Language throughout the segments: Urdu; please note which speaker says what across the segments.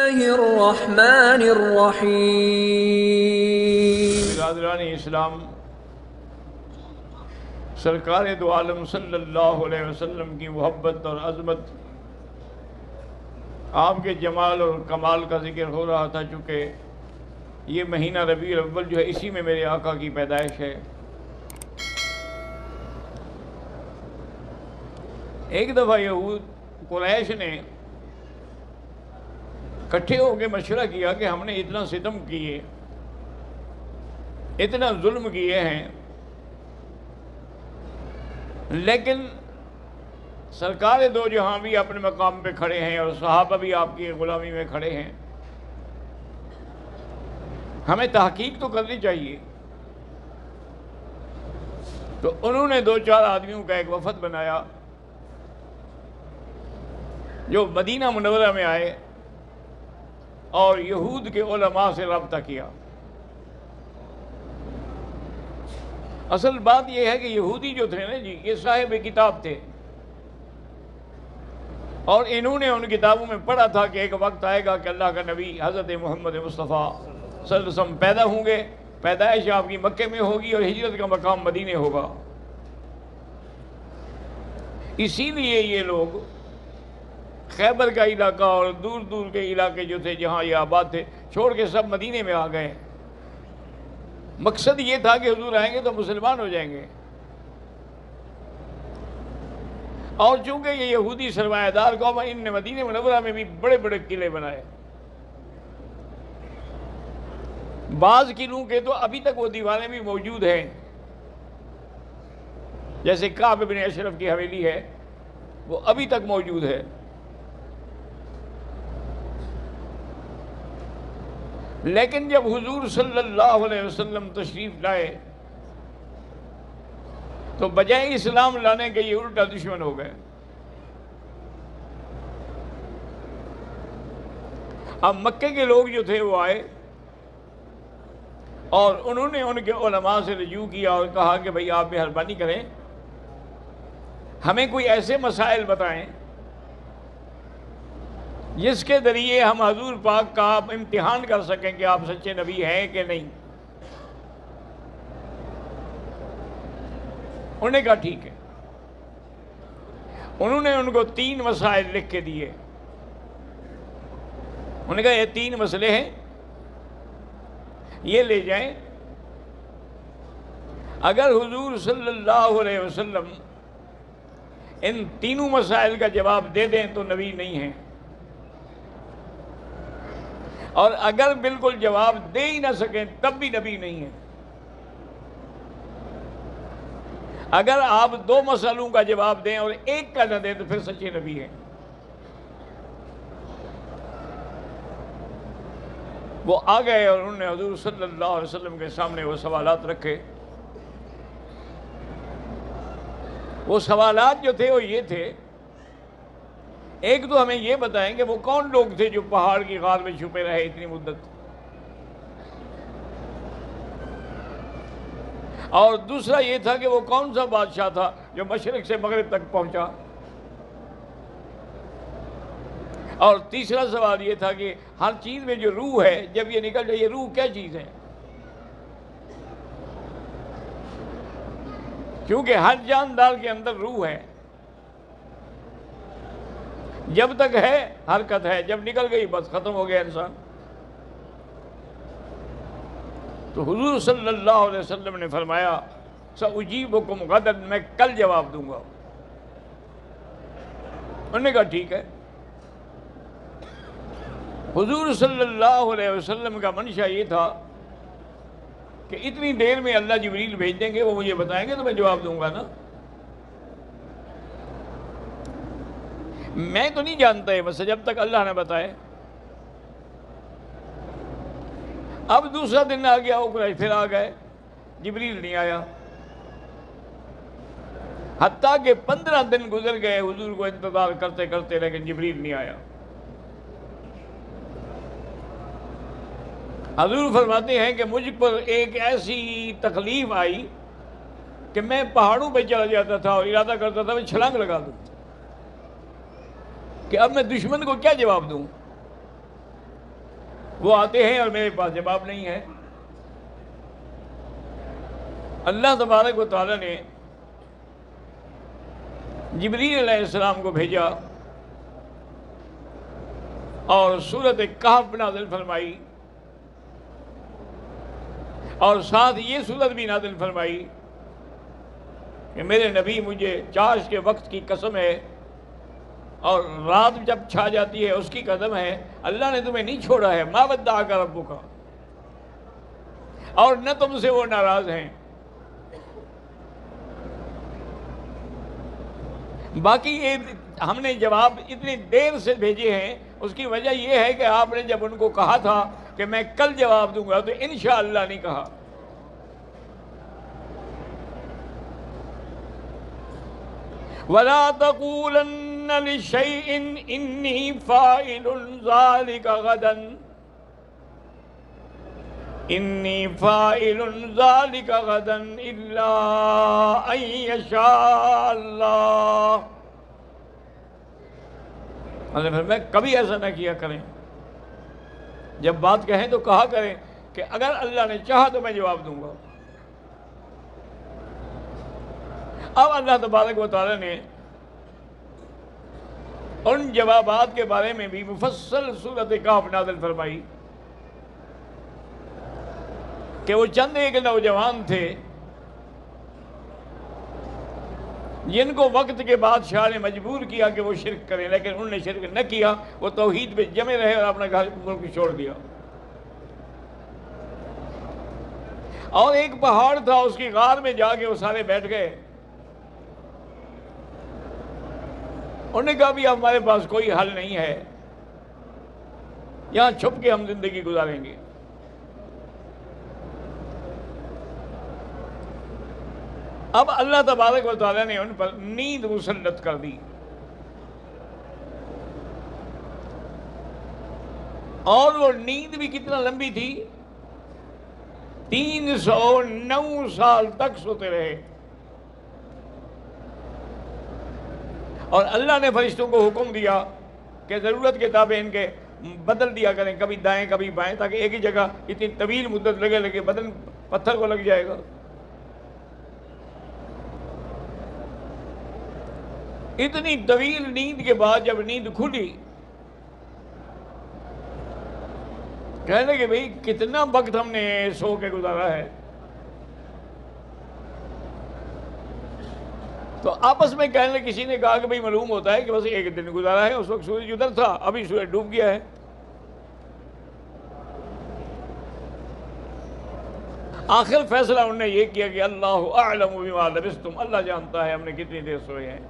Speaker 1: اللہ الرحمن الرحیم۔
Speaker 2: برادران اسلام، سرکار دو عالم صلی اللہ علیہ وسلم کی محبت اور عظمت، آپ کے جمال اور کمال کا ذکر ہو رہا تھا۔ چونکہ یہ مہینہ ربیع الاول جو ہے اسی میں میرے آقا کی پیدائش ہے۔ ایک دفعہ یہود قریش نے اکٹھے ہو کے مشورہ کیا کہ ہم نے اتنا ستم کیے، اتنا ظلم کیے ہیں، لیکن سرکار دو جہاں بھی اپنے مقام پہ کھڑے ہیں اور صحابہ بھی آپ کی غلامی میں کھڑے ہیں، ہمیں تحقیق تو کرنی چاہیے۔ تو انہوں نے 2-4 آدمیوں کا ایک وفد بنایا جو مدینہ منورہ میں آئے اور یہود کے علماء سے رابطہ کیا۔ اصل بات یہ ہے کہ یہودی جو تھے نا جی، یہ صاحب کتاب تھے، اور انہوں نے ان کتابوں میں پڑھا تھا کہ ایک وقت آئے گا کہ اللہ کا نبی حضرت محمد مصطفیٰ صلی اللہ علیہ وسلم پیدا ہوں گے، پیدائش آپ کی مکے میں ہوگی اور ہجرت کا مقام مدینے ہوگا۔ اسی لیے یہ لوگ خیبر کا علاقہ اور دور دور کے علاقے جو تھے جہاں یہ آباد تھے چھوڑ کے سب مدینے میں آ گئے۔ مقصد یہ تھا کہ حضور آئیں گے تو مسلمان ہو جائیں گے، اور چونکہ یہ یہودی سرمایہ دار قوم، ان نے مدینہ منورہ میں بھی بڑے بڑے قلعے بنائے۔ بعض قلعوں کے تو ابھی تک وہ دیواریں بھی موجود ہیں، جیسے کعب بن اشرف کی حویلی ہے، وہ ابھی تک موجود ہے۔ لیکن جب حضور صلی اللہ علیہ وسلم تشریف لائے تو بجائے اسلام لانے کے یہ الٹا دشمن ہو گئے۔ اب مکے کے لوگ جو تھے وہ آئے اور انہوں نے ان کے علماء سے رجوع کیا اور کہا کہ بھئی آپ مہربانی کریں، ہمیں کوئی ایسے مسائل بتائیں جس کے ذریعے ہم حضور پاک کا امتحان کر سکیں کہ آپ سچے نبی ہیں کہ نہیں۔ انہوں نے کہا ٹھیک ہے۔ انہوں نے ان کو 3 مسائل لکھ کے دیے۔ انہوں نے کہا یہ 3 مسئلے ہیں، یہ لے جائیں، اگر حضور صلی اللہ علیہ وسلم ان 3 مسائل کا جواب دے دیں تو نبی نہیں ہیں، اور اگر بالکل جواب دے ہی نہ سکیں تب بھی نبی نہیں ہیں۔ اگر آپ 2 مسئلوں کا جواب دیں اور 1 کا نہ دیں تو پھر سچے نبی ہیں۔ وہ آ گئے اور انہوں نے حضور صلی اللہ علیہ وسلم کے سامنے وہ سوالات رکھے۔ وہ سوالات جو تھے وہ یہ تھے، ایک تو ہمیں یہ بتائیں کہ وہ کون لوگ تھے جو پہاڑ کی غار میں چھپے رہے اتنی مدت، اور دوسرا یہ تھا کہ وہ کون سا بادشاہ تھا جو مشرق سے مغرب تک پہنچا، اور تیسرا سوال یہ تھا کہ ہر چیز میں جو روح ہے جب یہ نکل جائے، یہ روح کیا چیز ہے؟ کیونکہ ہر جاندار کے اندر روح ہے، جب تک ہے حرکت ہے، جب نکل گئی بس ختم ہو گیا انسان۔ تو حضور صلی اللہ علیہ وسلم نے فرمایا سأجیبکم غدا، میں کل جواب دوں گا۔ انہوں نے کہا ٹھیک ہے۔ حضور صلی اللہ علیہ وسلم کا منشا یہ تھا کہ اتنی دیر میں اللہ جبریل بھیج دیں گے، وہ مجھے بتائیں گے تو میں جواب دوں گا نا۔ میں تو نہیں جانتا ہے بس جب تک اللہ نے بتائے۔ اب دوسرا دن آ گیا، قریش پھر آ گئے، جبریل نہیں آیا، حتیٰ کہ 15 دن گزر گئے حضور کو انتظار کرتے کرتے، لیکن جبریل نہیں آیا۔ حضور فرماتے ہیں کہ مجھ پر ایک ایسی تکلیف آئی کہ میں پہاڑوں پہ چلا جاتا تھا اور ارادہ کرتا تھا میں چھلانگ لگا دوں کہ اب میں دشمن کو کیا جواب دوں۔ وہ آتے ہیں اور میرے پاس جواب نہیں ہے۔ اللہ تبارک و تعالیٰ نے جبریل علیہ السلام کو بھیجا اور سورۃ کہف نازل فرمائی، اور ساتھ یہ سورت بھی نازل فرمائی کہ میرے نبی مجھے چاش کے وقت کی قسم ہے اور رات جب چھا جاتی ہے اس کی قسم ہے، اللہ نے تمہیں نہیں چھوڑا ہے، ما ودعک ربک، اور نہ تم سے وہ ناراض ہیں۔ باقی یہ ہم نے جواب اتنی دیر سے بھیجے ہیں، اس کی وجہ یہ ہے کہ آپ نے جب ان کو کہا تھا کہ میں کل جواب دوں گا تو انشاءاللہ نہیں کہا۔ وَلَا تَقُولَنَّ لِشَيْءٍ إِنِّي فَاعِلٌ ذَلِكَ غَدًا إِنِّي فَاعِلٌ ذَلِكَ غَدًا إِلَّا أَن يَشَاءَ اللَّهُ۔ اللہ نے فرمایا کبھی ایسا نہ کیا کریں، جب بات کہیں تو کہا کریں کہ اگر اللہ نے چاہا تو میں جواب دوں گا۔ اب اللہ تبارک و تعالیٰ نے ان جوابات کے بارے میں بھی مفصل سورۃ کہف نازل فرمائی کہ وہ چند ایک نوجوان تھے جن کو وقت کے بادشاہ نے مجبور کیا کہ وہ شرک کریں، لیکن انہوں نے شرک نہ کیا، وہ توحید پہ جمے رہے اور اپنا گھر ملک چھوڑ دیا۔ اور ایک پہاڑ تھا، اس کی غار میں جا کے وہ سارے بیٹھ گئے۔ انہوں نے کہا بھی ہمارے پاس کوئی حل نہیں ہے، یہاں چھپ کے ہم زندگی گزاریں گے۔ اب اللہ تبارک و تعالیٰ نے ان پر نیند مسلط کر دی، اور وہ نیند بھی کتنا لمبی تھی، 309 سال تک سوتے رہے۔ اور اللہ نے فرشتوں کو حکم دیا کہ ضرورت کے تابع ان کے بدل دیا کریں، کبھی دائیں کبھی بائیں، تاکہ ایک ہی جگہ اتنی طویل مدت لگے بدن پتھر کو لگ جائے گا۔ اتنی طویل نیند کے بعد جب نیند کھلی، کہنے لگے بھئی کتنا وقت ہم نے سو کے گزارا ہے۔ تو آپس میں کہنے لگے، کسی نے کہا کہ بھئی معلوم ہوتا ہے کہ بس ایک دن گزارا ہے، اس وقت سورج ادھر تھا، ابھی سورج ڈوب گیا ہے۔ آخر فیصلہ انہوں نے یہ کیا کہ اللہ اعلم بما لبثتم، اللہ جانتا ہے ہم نے کتنی دیر سوئے ہیں۔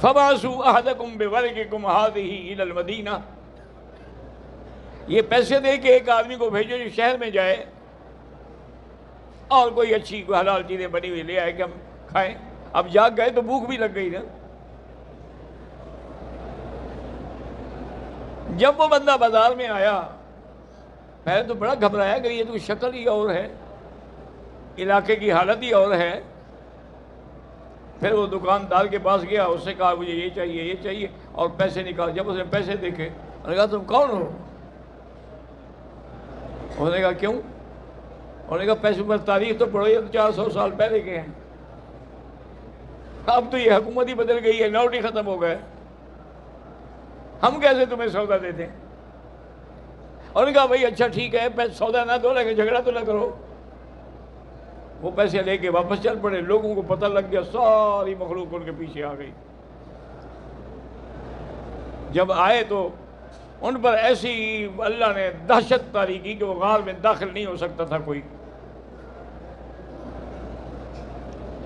Speaker 2: فَبَعَثُوا أَحَدَكُمْ بِوَرِقِكُمْ هَذِهِ إِلَى الْمَدِينَةِ، یہ پیسے دے کے ایک آدمی کو بھیجو جو شہر میں جائے اور کوئی اچھی کوئی حلال چیزیں بنی ہوئی لے آئے کہ ہم کھائیں۔ اب جاگ گئے تو بھوک بھی لگ گئی نا۔ جب وہ بندہ بازار میں آیا، پہلے تو بڑا گھبرایا کہ یہ تو شکل ہی اور ہے، علاقے کی حالت ہی اور ہے۔ پھر وہ دکاندار کے پاس گیا، اس سے کہا مجھے یہ چاہیے یہ چاہیے، اور پیسے نکال۔ جب اس نے پیسے دیکھے، انہوں نے کہا تم کون ہو؟ انہوں نے کہا کیوں؟ انہوں نے کہا پیسوں پر تاریخ تو پڑھو، یہ تو 400 سال پہلے کے ہیں، اب تو یہ حکومت ہی بدل گئی ہے، نوٹ ہی ختم ہو گئے، ہم کیسے تمہیں سودا دیتے ہیں؟ انہوں نے کہا بھائی اچھا ٹھیک ہے، سودا نہ دو لیکن جھگڑا تو نہ کرو۔ وہ پیسے لے کے واپس چل پڑے۔ لوگوں کو پتہ لگ گیا، ساری مخلوق ان کے پیچھے آ گئی۔ جب آئے تو ان پر ایسی اللہ نے دہشت طاری کی کہ وہ غار میں داخل نہیں ہو سکتا تھا کوئی۔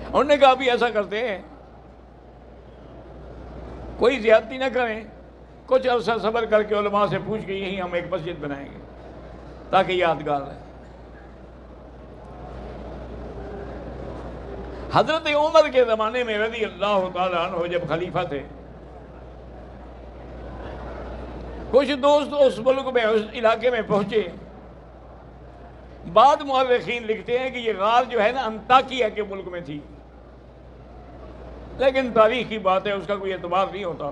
Speaker 2: انہوں نے کہا بھی ایسا کرتے ہیں، کوئی زیادتی نہ کریں، کچھ عرصہ صبر کر کے علماء سے پوچھ کے یہیں ہم ایک مسجد بنائیں گے تاکہ یادگار رہے۔ حضرت عمر کے زمانے میں رضی اللہ تعالیٰ عنہ جب خلیفہ تھے، کچھ دوست اس ملک میں اس علاقے میں پہنچے۔ بعد مورخین لکھتے ہیں کہ یہ غار جو ہے نا انطاکیہ کے ملک میں تھی، لیکن تاریخ کی بات ہے، اس کا کوئی اعتبار نہیں ہوتا۔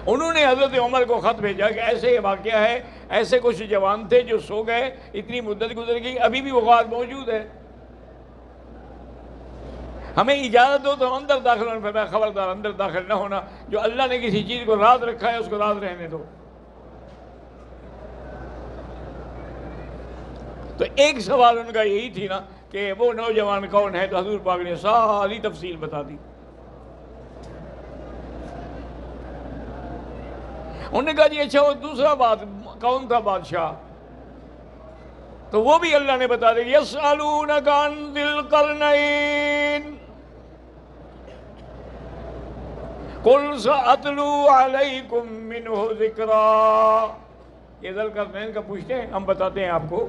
Speaker 2: انہوں نے حضرت عمر کو خط بھیجا کہ ایسے یہ واقعہ ہے، ایسے کچھ جوان تھے جو سو گئے، اتنی مدت گزر گئی، ابھی بھی وہ غار موجود ہے، ہمیں اجازت دو تو اندر داخل ہونے پر۔ میں خبردار اندر داخل نہ ہونا، جو اللہ نے کسی چیز کو راز رکھا ہے اس کو راز رہنے دو۔ تو ایک سوال ان کا یہی تھی نا کہ وہ نوجوان کون ہے، تو حضور پاک نے ساری تفصیل بتا دی۔ انہوں نے کہا جی اچھا وہ دوسرا بات کون تھا بادشاہ؟ تو وہ بھی اللہ نے بتا دیا، یسألونک عن ذی القرنین قل سأتلو علیکم منہ ذکرا۔ یہ ذی القرنین کا پوچھتے ہیں، ہم بتاتے ہیں آپ کو۔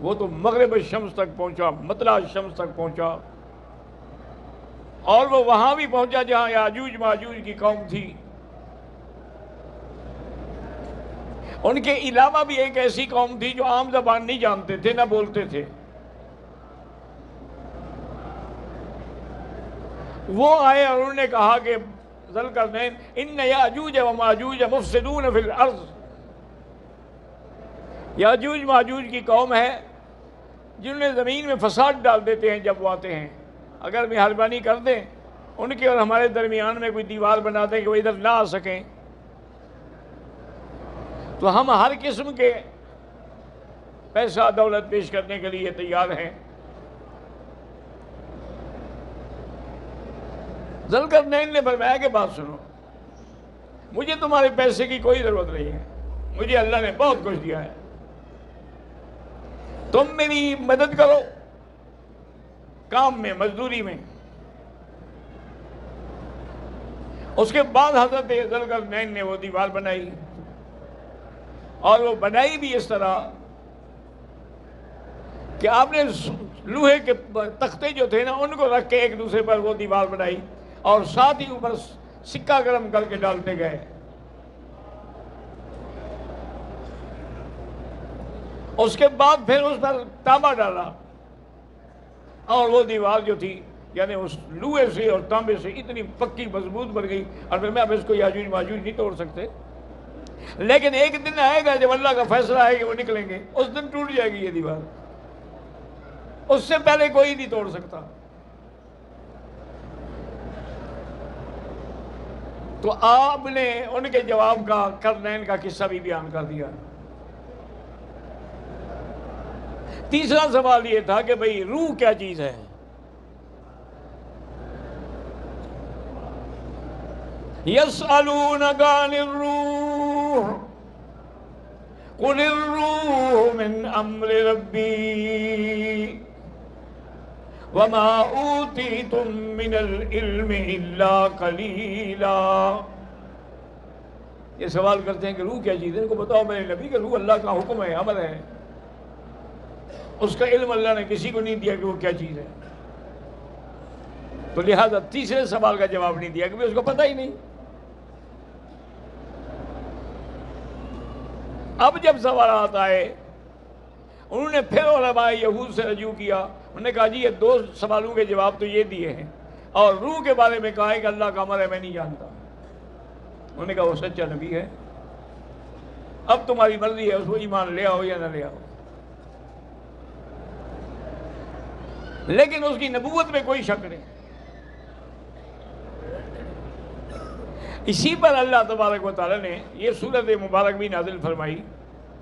Speaker 2: وہ تو مغرب الشمس تک پہنچا، مطلع الشمس تک پہنچا، اور وہ وہاں بھی پہنچا جہاں یاجوج ماجوج کی قوم تھی۔ ان کے علاوہ بھی ایک ایسی قوم تھی جو عام زبان نہیں جانتے تھے، نہ بولتے تھے۔ وہ آئے اور انہوں نے کہا کہ ذی القرنین ان یاجوج و ماجوج مفسدون فی الارض، یاجوج ماجوج کی قوم ہے جنہوں نے زمین میں فساد ڈال دیتے ہیں جب وہ آتے ہیں۔ اگر مہربانی کر دیں ان کے اور ہمارے درمیان میں کوئی دیوار بنا دیں کہ وہ ادھر نہ آ سکیں، تو ہم ہر قسم کے پیسہ دولت پیش کرنے کے لیے تیار ہیں۔ ذی القرنین نے فرمایا کہ بات سنو، مجھے تمہارے پیسے کی کوئی ضرورت نہیں ہے، مجھے اللہ نے بہت کچھ دیا ہے، تم میری مدد کرو کام میں، مزدوری میں۔ اس کے بعد حضرت ذی القرنین نے وہ دیوار بنائی، اور وہ بنائی بھی اس طرح کہ آپ نے لوہے کے تختے جو تھے نا ان کو رکھ کے ایک دوسرے پر وہ دیوار بنائی، اور ساتھ ہی اوپر سکہ گرم کر کے ڈالتے گئے۔ اس کے بعد پھر اس پر تانبا ڈالا، اور وہ دیوار جو تھی یعنی اس لوہے سے اور تانبے سے اتنی پکی مضبوط بن گئی، اور پھر میں اب اس کو یاجوج ماجوج نہیں توڑ سکتے، لیکن ایک دن آئے گا جب اللہ کا فیصلہ ہے کہ وہ نکلیں گے، اس دن ٹوٹ جائے گی یہ دیوار، اس سے پہلے کوئی نہیں توڑ سکتا۔ تو آپ نے ان کے جواب کا قرنین کا قصہ بھی بیان کر دیا۔ تیسرا سوال یہ تھا کہ بھئی روح کیا چیز ہے؟ یسألونک عن الروح قل الروح من امر ربی وما اوتیتم من العلم الا قلیلا۔ یہ سوال کرتے ہیں کہ روح کیا چیز ہے؟ ان کو بتاؤ میرے نبی کہ روح اللہ کا حکم ہے، امر ہے، اس کا علم اللہ نے کسی کو نہیں دیا کہ وہ کیا چیز ہے، تو لہذا تیسرے سوال کا جواب نہیں دیا کہ اس کو پتہ ہی نہیں۔ اب جب سوالات آئے انہوں نے پھر علماء یہود سے رجوع کیا، انہوں نے کہا جی یہ دو سوالوں کے جواب تو یہ دیے ہیں، اور روح کے بارے میں کہا ہے کہ اللہ کا امر ہے، میں نہیں جانتا۔ انہوں نے کہا وہ سچا نبی ہے، اب تمہاری مرضی ہے اس کو ایمان لے آؤ یا نہ لے آؤ، لیکن اس کی نبوت میں کوئی شک نہیں۔ اسی پر اللہ تبارک و تعالیٰ نے یہ سورت مبارک بھی نازل فرمائی،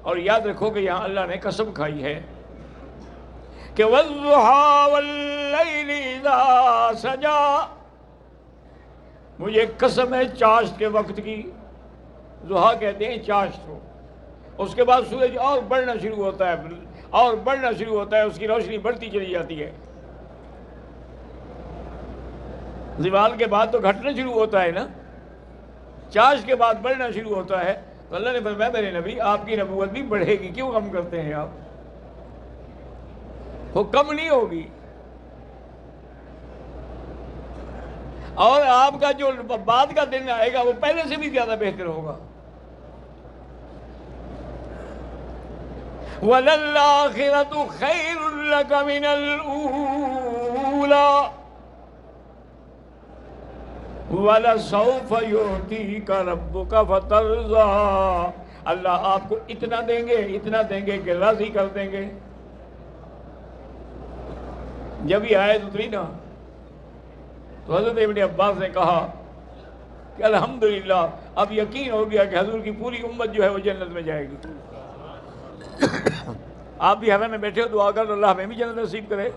Speaker 2: اور یاد رکھو کہ یہاں اللہ نے قسم کھائی ہے کہ وَالضُّحَىٰ وَاللَّيْلِ إِذَا سَجَىٰ، مجھے قسم ہے چاشت کے وقت کی، ضحیٰ کہتے ہیں چاشت کو، اس کے بعد سورج اور بڑھنا شروع ہوتا ہے اور بڑھنا شروع ہوتا ہے، اس کی روشنی بڑھتی چلی جاتی ہے، زوال کے بعد تو گھٹنا شروع ہوتا ہے نا، چاشت کے بعد بڑھنا شروع ہوتا ہے، تو اللہ نے فرمایا میرے نبی آپ کی نبوت بھی بڑھے گی، کیوں غم کرتے ہیں آپ، وہ کم نہیں ہوگی، اور آپ کا جو بعد کا دن آئے گا وہ پہلے سے بھی زیادہ بہتر ہوگا۔ وَلَلْآخِرَةُ خَيْرٌ لَكَ مِنَ الْأُولَىٰ، وَلَسَوْفَ يُعْطِيكَ رَبُّكَ فَتَرْضَىٰ، اللہ آپ کو اتنا دیں گے کہ راضی کر دیں گے۔ جب یہ آیت اتری نا تو حضرت ابن عباس نے کہا کہ الحمدللہ اب یقین ہو گیا کہ حضور کی پوری امت جو ہے وہ جنت میں جائے گی۔ آپ بھی ہمیں میں بیٹھے ہو، دعا کر اللہ ہمیں بھی جنت نصیب کرے۔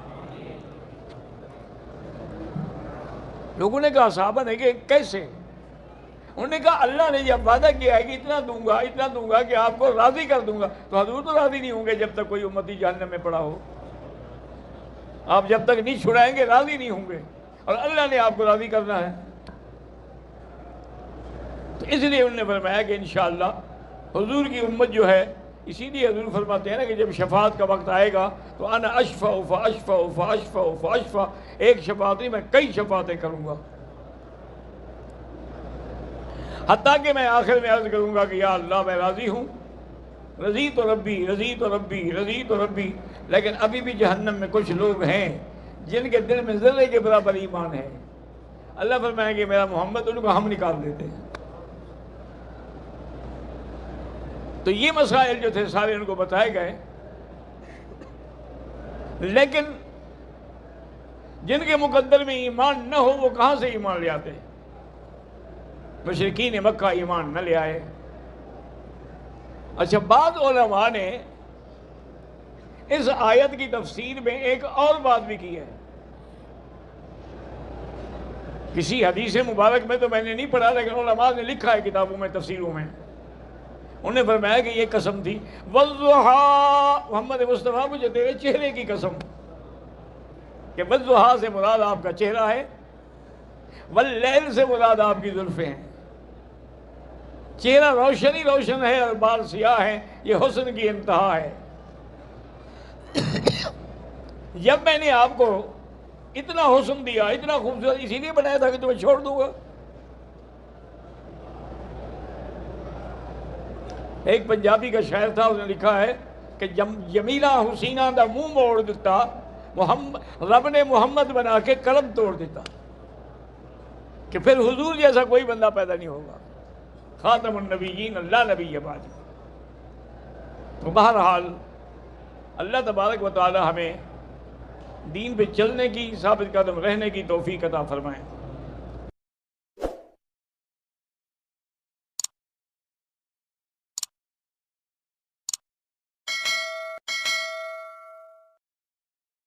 Speaker 2: لوگوں نے کہا، صحابہ نے کہ کیسے؟ انہوں نے کہا اللہ نے جب وعدہ کیا ہے کہ اتنا دوں گا کہ آپ کو راضی کر دوں گا، تو حضور تو راضی نہیں ہوں گے جب تک کوئی امتی جہنم میں پڑا ہو۔ آپ جب تک نہیں چھڑائیں گے راضی نہیں ہوں گے، اور اللہ نے آپ کو راضی کرنا ہے۔ تو اس لیے انہوں نے فرمایا کہ انشاءاللہ حضور کی امت جو ہے، اسی لیے حضور فرماتے ہیں نا کہ جب شفاعت کا وقت آئے گا تو انا اشفع فاشفع فاشفع فاشفع، ایک شفاعت نہیں میں کئی شفاعتیں کروں گا، حتیٰ کہ میں آخر میں عرض کروں گا کہ یا اللہ میں راضی ہوں، رضیت ربی رضیت ربی رضیت ربی، لیکن ابھی بھی جہنم میں کچھ لوگ ہیں جن کے دل میں ذرے کے برابر ایمان ہے۔ اللہ فرمائے کہ میرا محمد ان کو ہم نکال دیتے ہیں۔ تو یہ مسائل جو تھے سارے ان کو بتائے گئے، لیکن جن کے مقدر میں ایمان نہ ہو وہ کہاں سے ایمان لے آتے؟ مشرکین مکہ ایمان نہ لے آئے۔ اچھا، بعض علماء نے اس آیت کی تفسیر میں ایک اور بات بھی کی ہے۔ کسی حدیث مبارک میں تو میں نے نہیں پڑھا، لیکن علماء نے لکھا ہے کتابوں میں، تفسیروں میں۔ انہوں نے فرمایا کہ یہ قسم تھی والضحیٰ، محمد مصطفیٰ مجھے تیرے چہرے کی قسم، کہ والضحیٰ سے مراد آپ کا چہرہ ہے، واللیل سے مراد آپ کی زلفیں ہیں۔ چہرہ روشن ہی روشن ہے اور بال سیاہ ہیں، یہ حسن کی انتہا ہے۔ جب میں نے آپ کو اتنا حسن دیا، اتنا خوبصورت، اسی لیے بنایا تھا کہ تمہیں چھوڑ دوں گا۔ ایک پنجابی کا شاعر تھا، اس نے لکھا ہے کہ جمیلہ حسینہ دا منہ موڑ دیتا، رب نے محمد بنا کے قلم توڑ دیتا، کہ پھر حضور جیسا کوئی بندہ پیدا نہیں ہوگا، خاتم النبیین اللہ نبی بعد۔ تو بہرحال اللہ تبارک و تعالی ہمیں دین پہ چلنے کی، ثابت قدم رہنے کی توفیق عطا فرمائیں۔